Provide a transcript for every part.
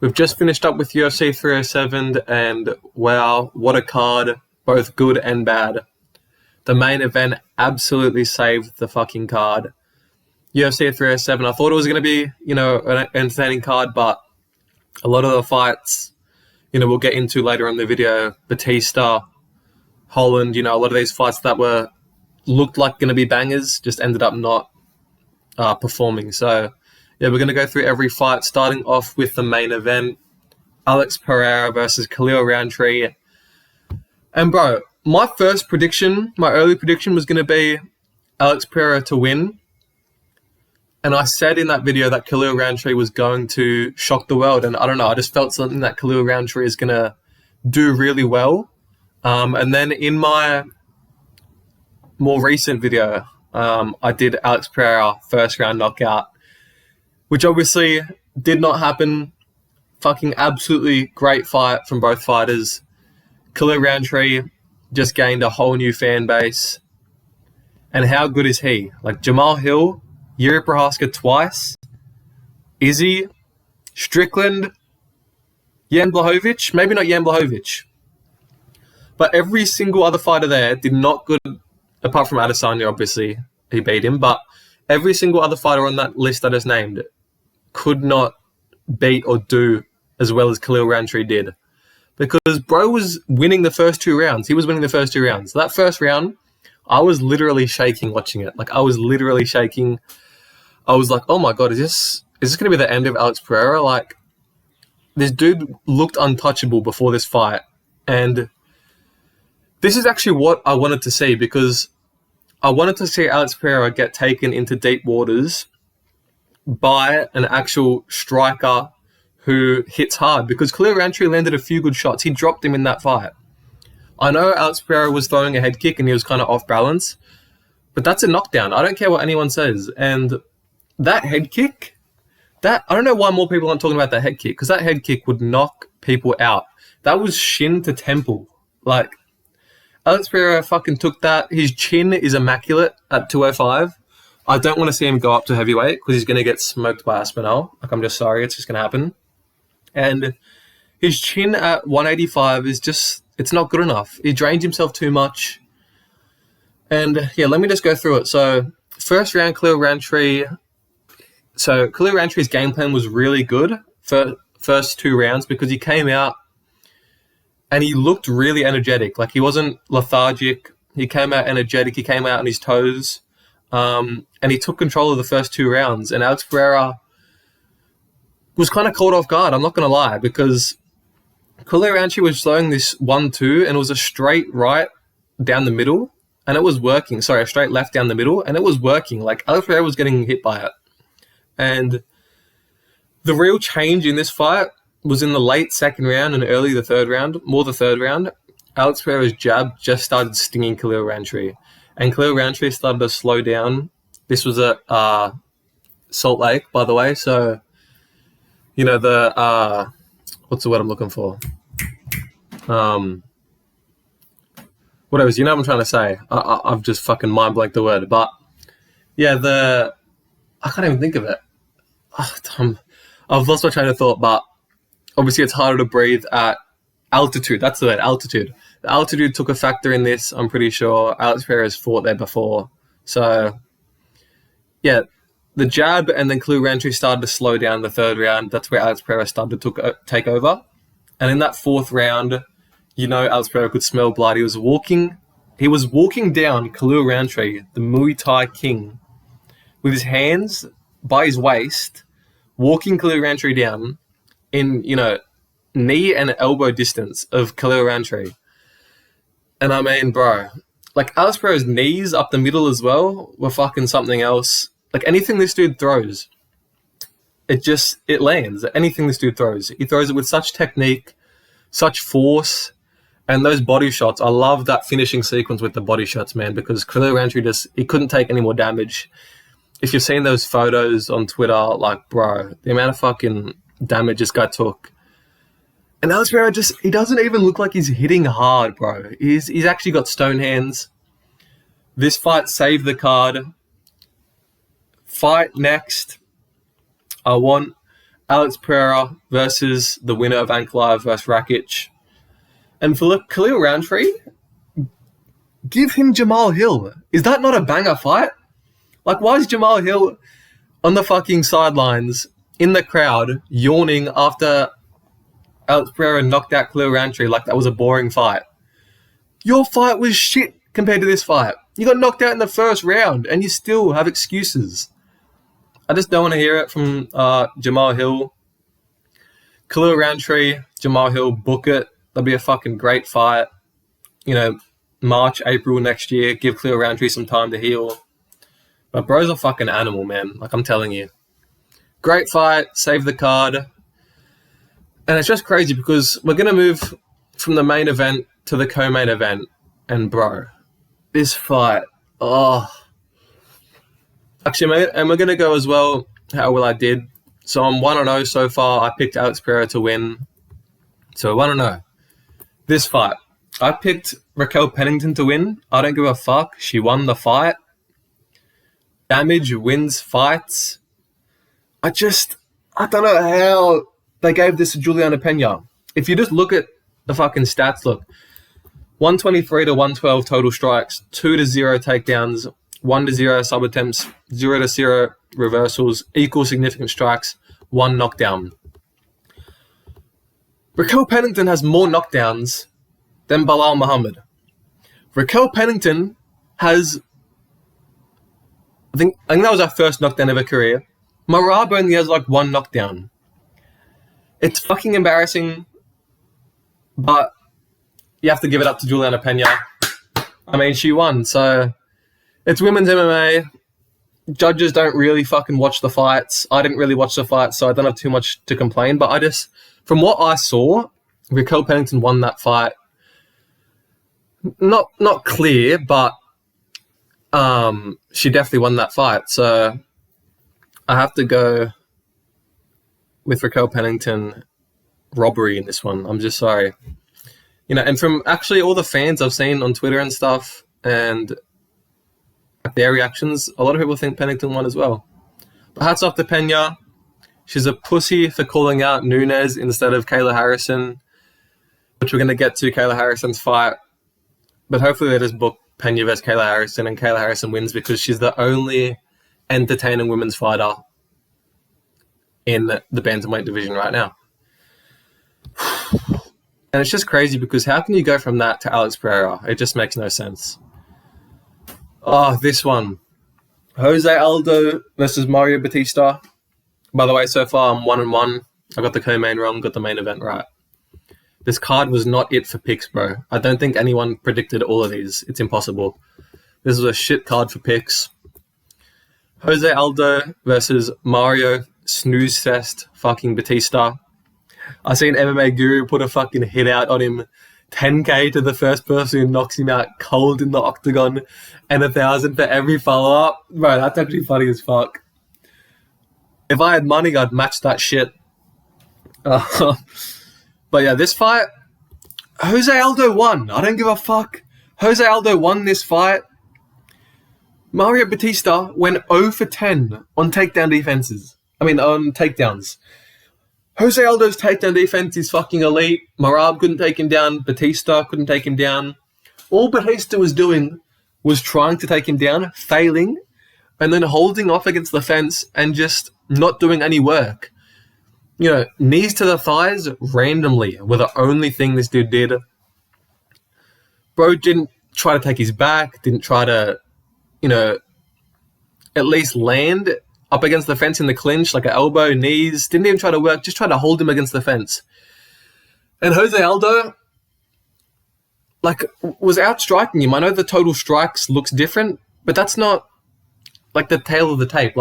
We've just finished up with UFC 307, and wow, what a card, both good and bad. The main event absolutely saved the fucking card. UFC 307, I thought it was going to be, an entertaining card, but a lot of the fights, we'll get into later in the video, Batista, Holland, a lot of these fights that looked like going to be bangers just ended up not performing. So, yeah, we're going to go through every fight, starting off with the main event, Alex Pereira versus Khalil Rountree. And, bro, my early prediction was going to be Alex Pereira to win. And I said in that video that Khalil Rountree was going to shock the world. And I don't know, I just felt something that Khalil Rountree is going to do really well. And then in my more recent video, I did Alex Pereira first round knockout, which obviously did not happen. Fucking absolutely great fight from both fighters. Khalil Rountree just gained a whole new fan base. And how good is he? Like Jamal Hill, Yuri Prohaska twice, Izzy, Strickland, Jan Blachowicz, maybe not Jan Blachowicz. But every single other fighter there did not good, apart from Adesanya, obviously, he beat him. But every single other fighter on that list I just named could not beat or do as well as Khalil Rountree did. Because bro was winning the first 2 rounds. He was winning the first 2 rounds. So that first round, I was literally shaking watching it. Like, I was literally shaking. I was like, oh my God, is this going to be the end of Alex Pereira? Like, this dude looked untouchable before this fight. And this is actually what I wanted to see, because I wanted to see Alex Pereira get taken into deep waters by an actual striker who hits hard, because Khalil Rountree landed a few good shots. He dropped him in that fight. I know Alex Pereira was throwing a head kick and he was kind of off balance, but that's a knockdown. I don't care what anyone says. And that head kick, I don't know why more people aren't talking about that head kick, because that head kick would knock people out. That was shin to temple. Like, Alex Pereira fucking took that. His chin is immaculate at 205. I don't want to see him go up to heavyweight because he's going to get smoked by Aspinall. Like, I'm just sorry. It's just going to happen. And his chin at 185 is just, it's not good enough. He drained himself too much. And, yeah, let me just go through it. So, first round, Khalil Rountree. So, Khalil Rountree game plan was really good for first 2 rounds, because he came out and he looked really energetic. Like, he wasn't lethargic. He came out energetic. He came out on his toes. And he took control of the first 2 rounds. And Alex Pereira was kind of caught off guard, I'm not going to lie, because Khalil Rountree was throwing this 1-2, and it was a straight right down the middle, and it was working. Sorry, a straight left down the middle, and it was working. Like, Alex Pereira was getting hit by it. And the real change in this fight was in the late second round and early the third round, more the third round. Alex Pereira's jab just started stinging Khalil Rountree. And Khalil Rountree started to slow down. This was at Salt Lake, by the way. So, what's the word I'm looking for? Whatever, you know what I'm trying to say. I've just fucking mind blanked the word. But, yeah, I can't even think of it. I've lost my train of thought, but obviously it's harder to breathe at altitude. That's the word, altitude. The altitude took a factor in this, I'm pretty sure. Alex Pereira's fought there before. So, yeah, the jab and then Khalil Rountree started to slow down the third round. That's where Alex Pereira started to take over. And in that 4th round, Alex Pereira could smell blood. He was walking down Khalil Rountree, the Muay Thai king, with his hands by his waist, walking Khalil Rountree down in, knee and elbow distance of Khalil Rountree. And I mean, bro, like, Alex Pereira's knees up the middle as well were fucking something else. Like, anything this dude throws, it lands. Anything this dude throws. He throws it with such technique, such force, and those body shots. I love that finishing sequence with the body shots, man, because Khalil Rountree he couldn't take any more damage. If you've seen those photos on Twitter, like, bro, the amount of fucking damage this guy took. And Alex Pereira he doesn't even look like he's hitting hard, bro. He's actually got stone hands. This fight saved the card. Fight next. I want Alex Pereira versus the winner of Ankalaev versus Rakic. And for Khalil Roundtree, give him Jamal Hill. Is that not a banger fight? Like, why is Jamal Hill on the fucking sidelines in the crowd yawning after Alex Pereira knocked out Khalil Roundtree like that was a boring fight? Your fight was shit compared to this fight. You got knocked out in the first round and you still have excuses. I just don't want to hear it from Jamal Hill. Khalil Roundtree, Jamal Hill, book it. That'll be a fucking great fight. You know, March, April next year. Give Khalil Roundtree some time to heal. But bro's a fucking animal, man. Like, I'm telling you. Great fight. Save the card. And it's just crazy because we're going to move from the main event to the co-main event. And, bro, this fight. Oh. Actually, and we're going to go as well how well I did. So I'm 1-0 so far. I picked Alex Pereira to win. So 1-0. This fight. I picked Raquel Pennington to win. I don't give a fuck. She won the fight. Damage wins fights. I don't know how they gave this to Juliana Pena. If you just look at the fucking stats, look. 123 to 112 total strikes, 2 to 0 takedowns, 1 to 0 sub attempts, 0 to 0 reversals, equal significant strikes, 1 knockdown. Raquel Pennington has more knockdowns than Bilal Muhammad. Raquel Pennington has, I think that was her first knockdown of her career. Marab only has like 1 knockdown. It's fucking embarrassing, but you have to give it up to Juliana Pena. I mean, she won, so it's women's MMA. Judges don't really fucking watch the fights. I didn't really watch the fights, so I don't have too much to complain, but I just, from what I saw, Raquel Pennington won that fight. Not clear, but she definitely won that fight. So I have to go with Raquel Pennington robbery in this one. I'm just sorry. You know, and from actually all the fans I've seen on Twitter and stuff and their reactions, a lot of people think Pennington won as well. But hats off to Pena. She's a pussy for calling out Nunes instead of Kayla Harrison, which we're going to get to Kayla Harrison's fight. But hopefully they just book Pena versus Kayla Harrison and Kayla Harrison wins because she's the only entertaining women's fighter in the bantamweight division right now. And it's just crazy because how can you go from that to Alex Pereira? It just makes no sense. Oh, this one. Jose Aldo versus Mario Batista. By the way, so far I'm 1-1. I got the co-main wrong, got the main event right. This card was not it for picks, bro. I don't think anyone predicted all of these. It's impossible. This was a shit card for picks. Jose Aldo versus Mario Snooze Fest fucking Batista. I seen MMA Guru put a fucking hit out on him. 10k to the first person who knocks him out cold in the octagon and 1,000 for every follow-up. Bro, that's actually funny as fuck. If I had money, I'd match that shit. But yeah, this fight, Jose Aldo won. I don't give a fuck. Jose Aldo won this fight. Mario Batista went 0 for 10 on takedown defenses. On takedowns. Jose Aldo's takedown defense is fucking elite. Marab couldn't take him down. Batista couldn't take him down. All Batista was doing was trying to take him down, failing, and then holding off against the fence and just not doing any work. You know, knees to the thighs randomly were the only thing this dude did. Bro didn't try to take his back, didn't try to, at least land up against the fence in the clinch, like an elbow, knees. Didn't even try to work, just tried to hold him against the fence. And Jose Aldo, was outstriking him. I know the total strikes looks different, but that's not, the tail of the tape.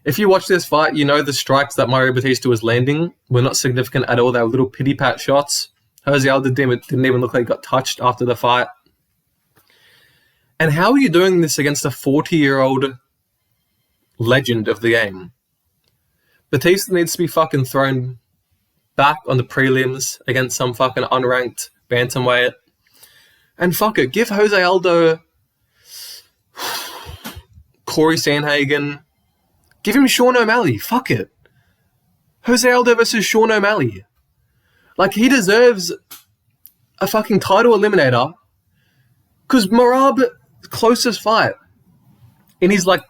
If you watch this fight, you know the strikes that Mario Batista was landing were not significant at all. They were little pity-pat shots. Jose Aldo didn't even look like he got touched after the fight. And how are you doing this against a 40-year-old legend of the game? Batista needs to be fucking thrown back on the prelims against some fucking unranked bantamweight. And fuck it, give Jose Aldo Corey Sandhagen. Give him Sean O'Malley. Fuck it. Jose Aldo versus Sean O'Malley. Like, he deserves a fucking title eliminator because Merab's closest fight in his, like,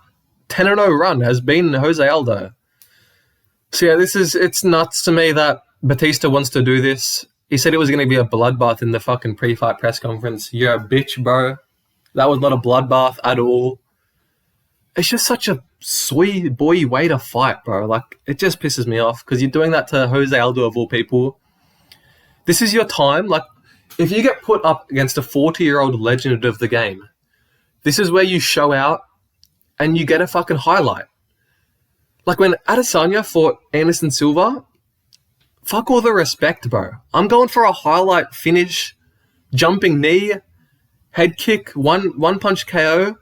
10-0 run has been Jose Aldo. So, yeah, it's nuts to me that Batista wants to do this. He said it was going to be a bloodbath in the fucking pre-fight press conference. You're a bitch, bro. That was not a bloodbath at all. It's just such a soy boy way to fight, bro. Like, it just pisses me off because you're doing that to Jose Aldo of all people. This is your time. Like, if you get put up against a 40-year-old legend of the game, this is where you show out and you get a fucking highlight. Like, when Adesanya fought Anderson Silva, fuck all the respect, bro. I'm going for a highlight finish, jumping knee, head kick, one punch KO.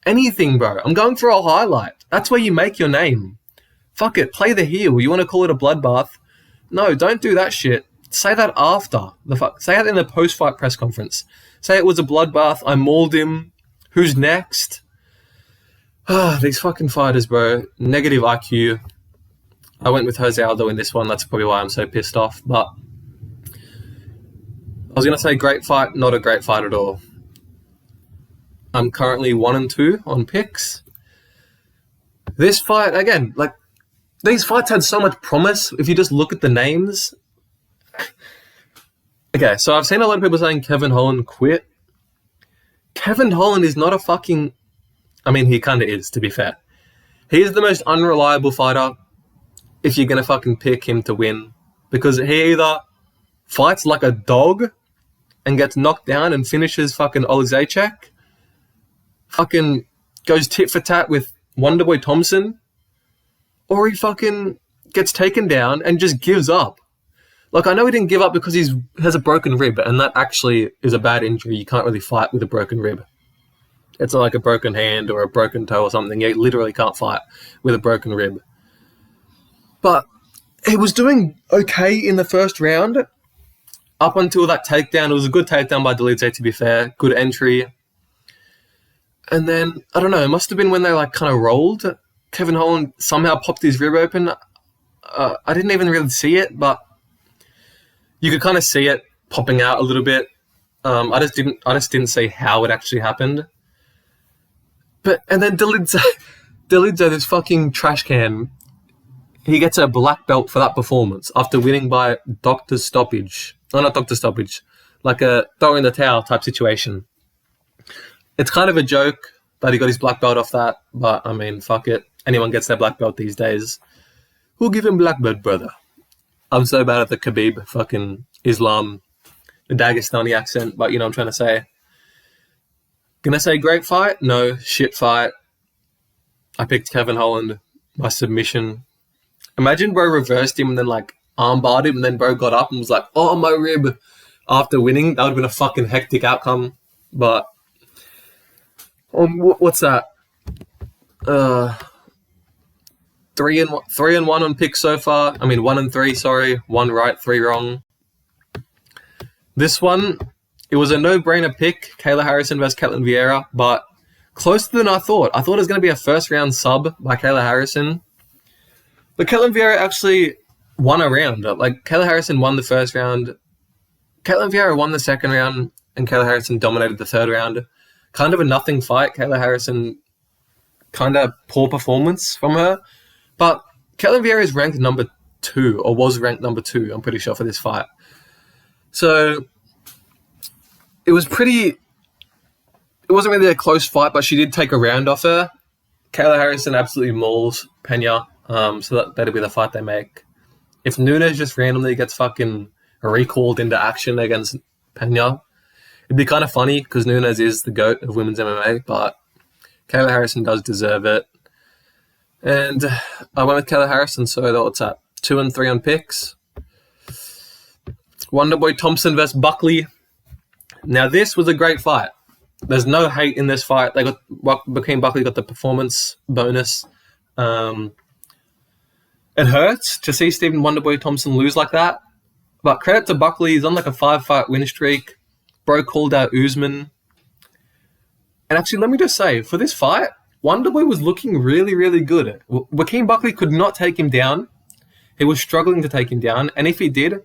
Anything, bro. I'm going for a highlight. That's where you make your name. Fuck it. Play the heel. You want to call it a bloodbath? No, don't do that shit. Say that after. Say that in the post-fight press conference. Say it was a bloodbath. I mauled him. Who's next? These fucking fighters, bro. Negative IQ. I went with Jose Aldo in this one. That's probably why I'm so pissed off. But I was going to say great fight. Not a great fight at all. I'm currently 1-2 on picks. This fight, again, like, these fights had so much promise if you just look at the names. Okay, so I've seen a lot of people saying Kevin Holland quit. Kevin Holland is not a fucking... I mean, he kind of is, to be fair. He is the most unreliable fighter if you're going to fucking pick him to win. Because he either fights like a dog and gets knocked down and finishes fucking Olszewski, fucking goes tit for tat with Wonderboy Thompson, or he fucking gets taken down and just gives up. Like, I know he didn't give up because he has a broken rib, and that actually is a bad injury. You can't really fight with a broken rib. It's not like a broken hand or a broken toe or something. You literally can't fight with a broken rib. But he was doing okay in the first round up until that takedown. It was a good takedown by Dolidze, to be fair. Good entry. And then, I don't know, it must have been when they like kind of rolled. Kevin Holland somehow popped his rib open. I didn't even really see it, but you could kind of see it popping out a little bit. I just didn't see how it actually happened. And then Dolidze, this fucking trash can, he gets a black belt for that performance after winning by doctor stoppage. Oh, not doctor stoppage, like a throw in the towel type situation. It's kind of a joke that he got his black belt off that, but I mean, fuck it. Anyone gets their black belt these days. Who'll give him black belt, brother? I'm so bad at the Khabib fucking Islam, the Dagestani accent, but you know what I'm trying to say. Gonna say great fight? No, shit fight. I picked Kevin Holland by submission. Imagine bro reversed him and then like armbarred him and then bro got up and was like, oh, my rib, after winning. That would have been a fucking hectic outcome. But what's that? 3-1 on picks so far. I mean 1-3, sorry. 1 right, 3 wrong. This one, it was a no-brainer pick, Kayla Harrison versus Ketlen Vieira, but closer than I thought. I thought it was going to be a first-round sub by Kayla Harrison. But Ketlen Vieira actually won a round. Like, Kayla Harrison won the first round. Ketlen Vieira won the second round, and Kayla Harrison dominated the third round. Kind of a nothing fight. Kayla Harrison, kind of poor performance from her. But Ketlen Vieira is ranked number 2, or was ranked number 2, I'm pretty sure, for this fight. So it wasn't really a close fight, but she did take a round off her. Kayla Harrison absolutely mauls Pena, so that'll be the fight they make. If Nunes just randomly gets fucking recalled into action against Pena, it'd be kind of funny because Nunes is the GOAT of women's MMA, but Kayla Harrison does deserve it. And I went with Kayla Harrison, so what's that? 2-3 on picks. Wonderboy Thompson versus Buckley. Now, this was a great fight. There's no hate in this fight. Joaquin Buckley got the performance bonus. It hurts to see Stephen Wonderboy Thompson lose like that. But credit to Buckley. He's on like a 5-fight win streak. Bro called out Usman. And actually, let me just say, for this fight, Wonderboy was looking really, really good. Joaquin Buckley could not take him down. He was struggling to take him down, and if he did,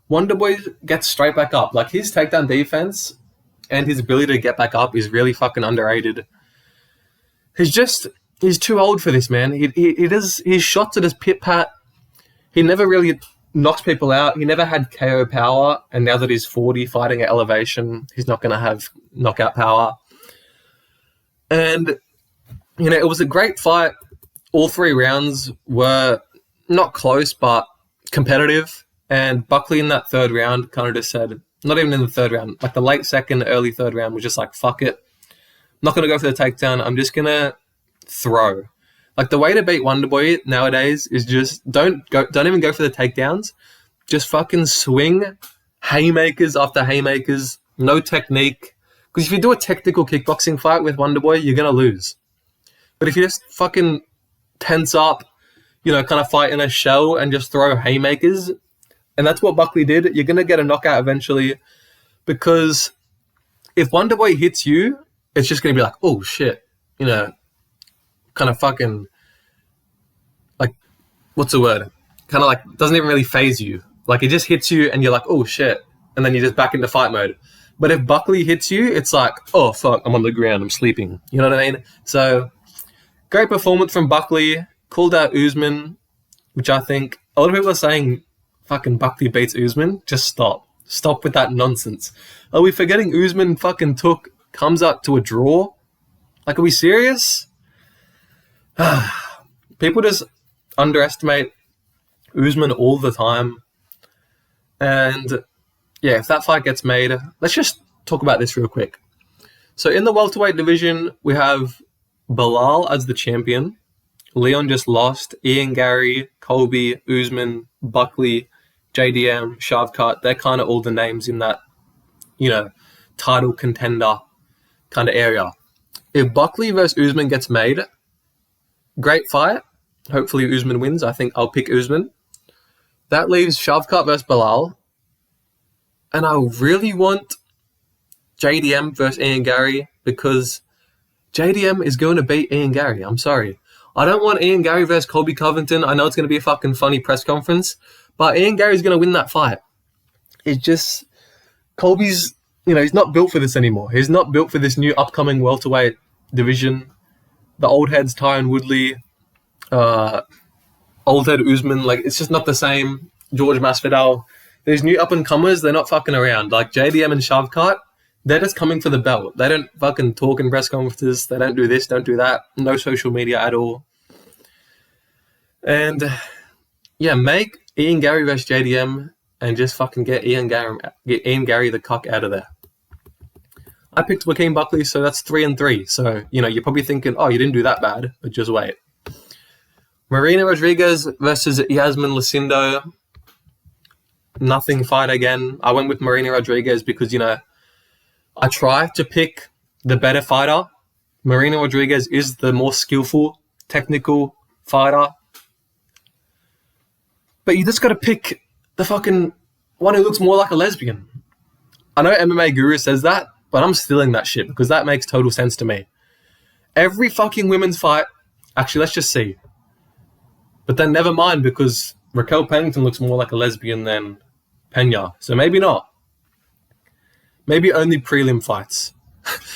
Wonderboy gets straight back up. Like, his takedown defense and his ability to get back up is really fucking underrated. He's too old for this, man. His shots are just pit-pat. He never really knocks people out. He never had KO power, and now that he's 40, fighting at elevation, he's not going to have knockout power. And, you know, it was a great fight. All 3 rounds were not close, but competitive. And Buckley in that 3rd round kind of just said, not even in the 3rd round, like the late 2nd, early 3rd round was just like, fuck it. I'm not going to go for the takedown. I'm just going to throw. Like, the way to beat Wonderboy nowadays is just don't even go for the takedowns. Just fucking swing haymakers after haymakers. No technique. Because if you do a technical kickboxing fight with Wonderboy, you're going to lose. But if you just fucking tense up, you know, kind of fight in a shell and just throw haymakers, and that's what Buckley did, you're going to get a knockout eventually. Because if Wonderboy hits you, it's just going to be like, oh shit, you know, kind of fucking, like, what's the word? Kind of like, doesn't even really phase you. Like, it just hits you and you're like, oh shit. And then you're just back into fight mode. But if Buckley hits you, it's like, oh fuck, I'm on the ground, I'm sleeping. You know what I mean? So, great performance from Buckley. Called out Usman, which I think a lot of people are saying fucking Buckley beats Usman. Just stop. Stop with that nonsense. Are we forgetting Usman fucking comes up to a draw? Like, are we serious? People just underestimate Usman all the time. And yeah, if that fight gets made, let's just talk about this real quick. So in the welterweight division, we have Bilal as the champion. Leon just lost. Ian Gary, Colby, Usman, Buckley, JDM, Shavkat, they're kind of all the names in that, you know, title contender kind of area. If Buckley versus Usman gets made, great fight. Hopefully Usman wins. I think I'll pick Usman. That leaves Shavkat versus Bilal. And I really want JDM versus Ian Gary because JDM is going to beat Ian Gary. I'm sorry. I don't want Ian Gary versus Colby Covington. I know it's going to be a fucking funny press conference, but Ian Gary's going to win that fight. It's just, Colby's, you know, he's not built for this anymore. He's not built for this new upcoming welterweight division. The old heads, Tyron Woodley, old head Usman, like, it's just not the same. George Masvidal. These new up-and-comers, they're not fucking around. Like JDM and Shavkat, they're just coming for the belt. They don't fucking talk in press conferences. They don't do this, don't do that. No social media at all. And yeah, make Ian Gary versus JDM and just fucking get Ian Gary the cuck out of there. I picked Joaquin Buckley, so that's 3-3. So, you know, you're probably thinking, oh, you didn't do that bad, but just wait. Marina Rodriguez versus Yasmin Lucindo. Nothing fight again. I went with Marina Rodriguez because, you know, I try to pick the better fighter. Marina Rodriguez is the more skillful, technical fighter. But you just got to pick the fucking one who looks more like a lesbian. I know MMA Guru says that, but I'm stealing that shit because that makes total sense to me. Every fucking women's fight, actually, let's just see. But then never mind because Raquel Pennington looks more like a lesbian than Pena. So maybe not. Maybe only prelim fights.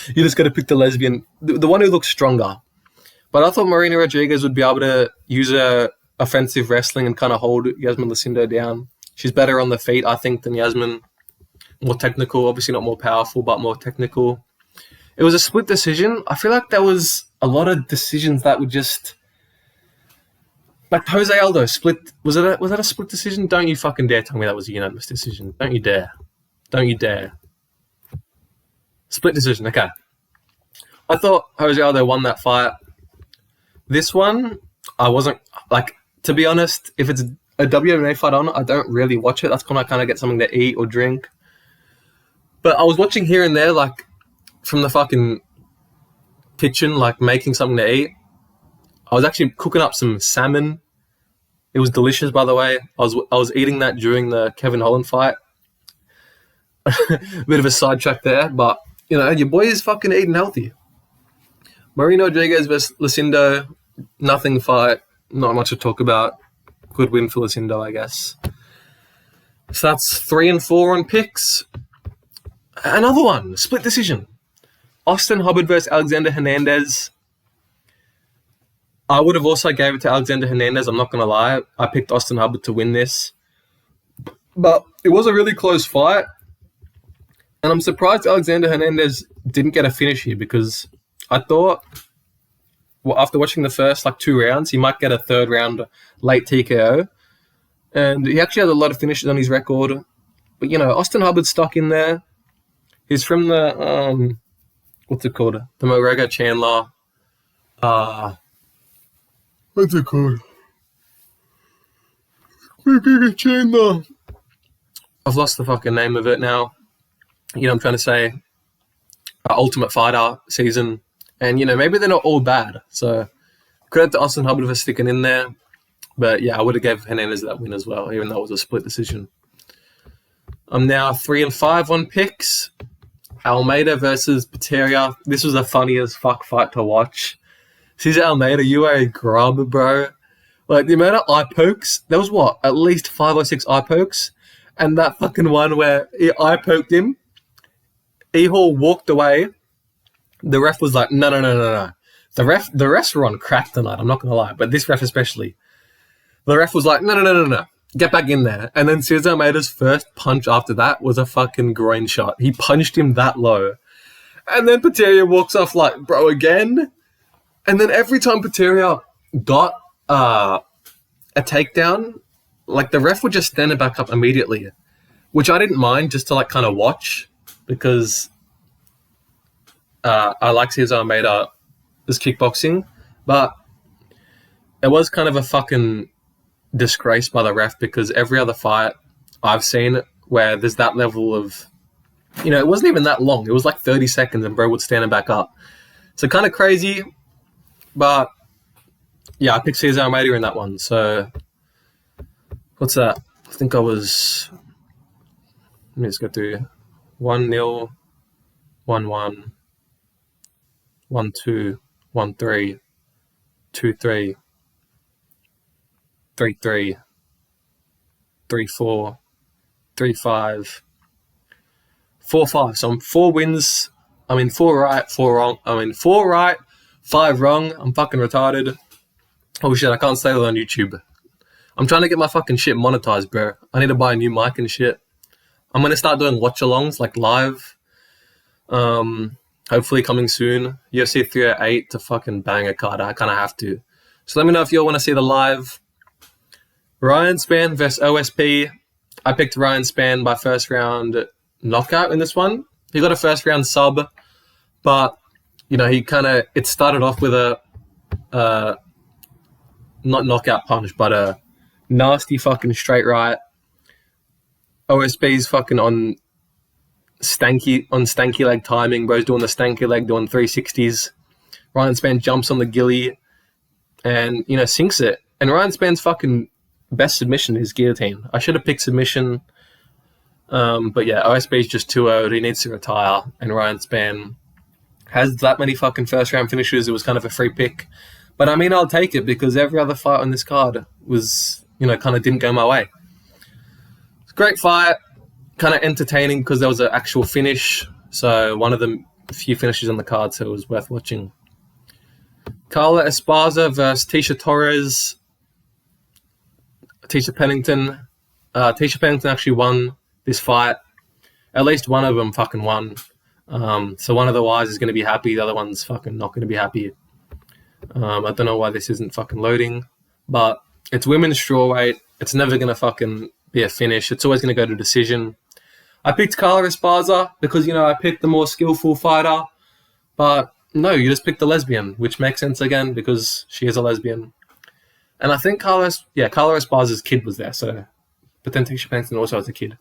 You just got to pick the lesbian, the one who looks stronger. But I thought Marina Rodriguez would be able to use her offensive wrestling and kind of hold Yasmin Lucindo down. She's better on the feet, I think, than Yasmin. More technical, obviously not more powerful, but more technical. It was a split decision. I feel like there was a lot of decisions that were just... Like Jose Aldo, split... Was that a split decision? Don't you fucking dare tell me that was a unanimous decision. Don't you dare. Don't you dare. Split decision, okay. I thought Jose Aldo won that fight. This one, I wasn't... Like, to be honest, if it's a WMA fight on, I don't really watch it. That's when I kind of get something to eat or drink. But I was watching here and there, like, from the fucking kitchen, like, making something to eat. I was actually cooking up some salmon. It was delicious, by the way. I was eating that during the Kevin Holland fight. Bit of a sidetrack there, but, you know, your boy is fucking eating healthy. Marina Rodriguez versus Lucindo, nothing fight, not much to talk about. Good win for Lucindo, I guess. So that's 3 and 4 on picks. Another one, split decision. Austin Hubbard versus Alexander Hernandez. I would have also gave it to Alexander Hernandez, I'm not going to lie. I picked Austin Hubbard to win this. But it was a really close fight. And I'm surprised Alexander Hernandez didn't get a finish here because I thought, well, after watching the first 2 rounds, he might get a third round late TKO. And he actually has a lot of finishes on his record. But, Austin Hubbard's stuck in there. He's from the, what's it called? The McGregor Chandler. What's it called? McGregor Chandler. I've lost the fucking name of it now. I'm trying to say Ultimate Fighter season. And, maybe they're not all bad. So, credit to Austin Hubbard for sticking in there. But, yeah, I would have gave Hernandez that win as well, even though it was a split decision. I'm now 3 and 5 on picks. Almeida versus Pereira. This was the funniest fuck fight to watch. Cesar Almeida, you are a grub, bro. The amount of eye pokes, there was at least 5 or 6 eye pokes. And that fucking one where he eye poked him, Ehal walked away. The ref was like, no. The refs were on crack tonight, I'm not going to lie. But this ref especially. The ref was like, no. Get back in there. And then Cesar Almeida's first punch after that was a fucking groin shot. He punched him that low. And then Pereira walks off bro, again? And then every time Pereira got a takedown, the ref would just stand it back up immediately. Which I didn't mind just to kind of watch. Because I like Cesar Almeida's kickboxing. But it was kind of a fucking disgraced by the ref because every other fight I've seen where there's that level of, it wasn't even that long. It was 30 seconds and bro would stand it back up. So kind of crazy, but yeah, I picked Cesar Almeida in that one. So what's that? I think I was, let me just go through 1-0, 1-1, 1-2, 1-3, 2-3. 3-3, 3-4, 3-5, 4-5. So I'm 4 wins. 4 right, 4 wrong. 4 right, 5 wrong. I'm fucking retarded. Oh shit, I can't say that on YouTube. I'm trying to get my fucking shit monetized, bro. I need to buy a new mic and shit. I'm going to start doing watch-alongs, live. Hopefully coming soon. UFC 308 to fucking bang a card. I kind of have to. So let me know if you all want to see the live. Ryan Spann versus OSP. I picked Ryan Spann by first round knockout in this one. He got a first round sub, but he it started off with a not knockout punch, but a nasty fucking straight right. OSP's fucking on stanky leg timing. Bro's doing the stanky leg, doing 360s. Ryan Spann jumps on the gilly and sinks it. And Ryan Spann's fucking best submission is guillotine. I should have picked submission. But yeah, OSB's just too old. He needs to retire. And Ryan Spann has that many fucking first round finishes. It was kind of a free pick. But I'll take it because every other fight on this card was, kind of didn't go my way. It's a great fight. Kind of entertaining because there was an actual finish. So one of the few finishes on the card, so it was worth watching. Carla Esparza versus Tisha Torres. Tisha Pennington. Tisha Pennington actually won this fight. At least one of them fucking won. So one of the Ys is going to be happy. The other one's fucking not going to be happy. I don't know why this isn't fucking loading. But it's women's strawweight. It's never going to fucking be a finish. It's always going to go to decision. I picked Carla Esparza because, I picked the more skillful fighter. But no, you just picked the lesbian, which makes sense again because she is a lesbian. And I think Carla Esparza's kid was there, so... But then Tisha Pennington also has a kid.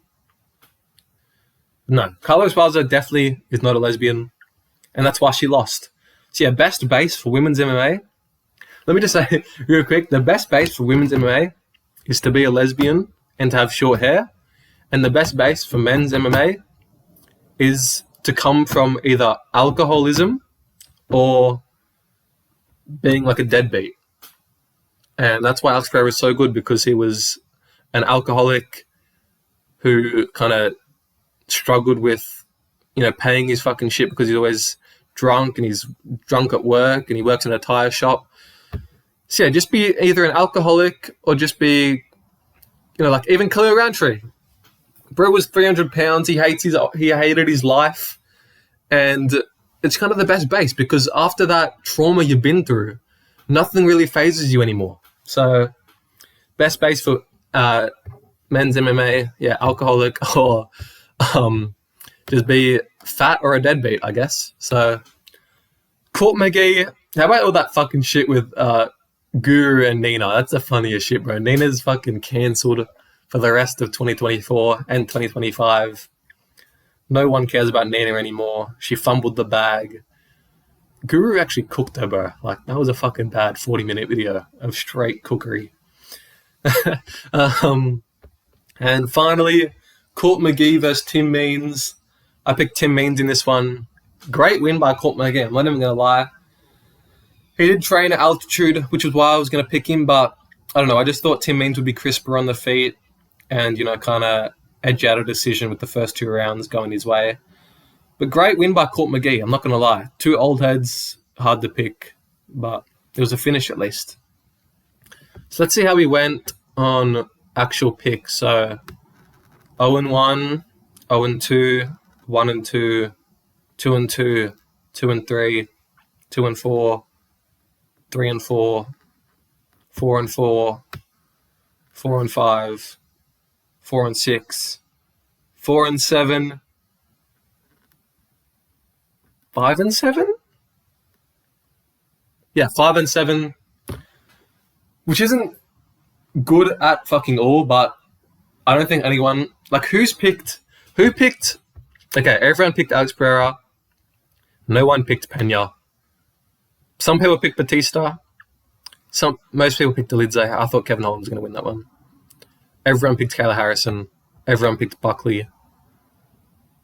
No, Carla Esparza definitely is not a lesbian, and that's why she lost. So yeah, best base for women's MMA. Let me just say real quick, the best base for women's MMA is to be a lesbian and to have short hair. And the best base for men's MMA is to come from either alcoholism or being like a deadbeat. And that's why Alex Pereira was so good, because he was an alcoholic who kind of struggled with, paying his fucking shit because he's always drunk, and he's drunk at work, and he works in a tire shop. So yeah, just be either an alcoholic or just be, like even Khalil Roundtree. Bro was 300 pounds. He hated his life, and it's kind of the best base, because after that trauma you've been through, nothing really phases you anymore. So best base for men's MMA, yeah, alcoholic or just be fat or a deadbeat, I guess. So Court McGee, how about all that fucking shit with Guru and Nina? That's the funniest shit, bro. Nina's fucking cancelled for the rest of 2024 and 2025. No one cares about Nina anymore. She fumbled the bag. Guru actually cooked her, bro. Like, that was a fucking bad 40-minute video of straight cookery. And finally, Court McGee versus Tim Means. I picked Tim Means in this one. Great win by Court McGee, I'm not even going to lie. He did train at altitude, which is why I was going to pick him, but I don't know. I just thought Tim Means would be crisper on the feet and, kind of edge out a decision with the first 2 rounds going his way. But great win by Court McGee, I'm not going to lie. 2 old heads, hard to pick, but it was a finish at least. So let's see how we went on actual picks. So 0-1, 0-2, 1-2, 2-2, 2-3, 2-4, 3-4, 4-4, 4-5, 4-6, 4-7, 5-7? Yeah, 5-7, which isn't good at fucking all, but I don't think anyone, like, who picked, okay, everyone picked Alex Pereira, no one picked Pena. Some people picked Batista, most people picked Dolidze. I thought Kevin Holland was going to win that one. Everyone picked Kayla Harrison, everyone picked Buckley.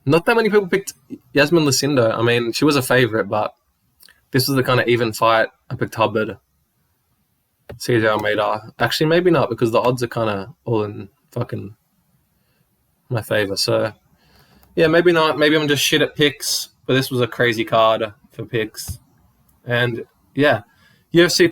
Not that many people picked Yasmin Lucindo. I mean, she was a favourite, but this was the kind of even fight. I picked Hubbard, CJ Almeida. Actually, maybe not, because the odds are kind of all in fucking my favour. So, yeah, maybe not. Maybe I'm just shit at picks, but this was a crazy card for picks. And, yeah, UFC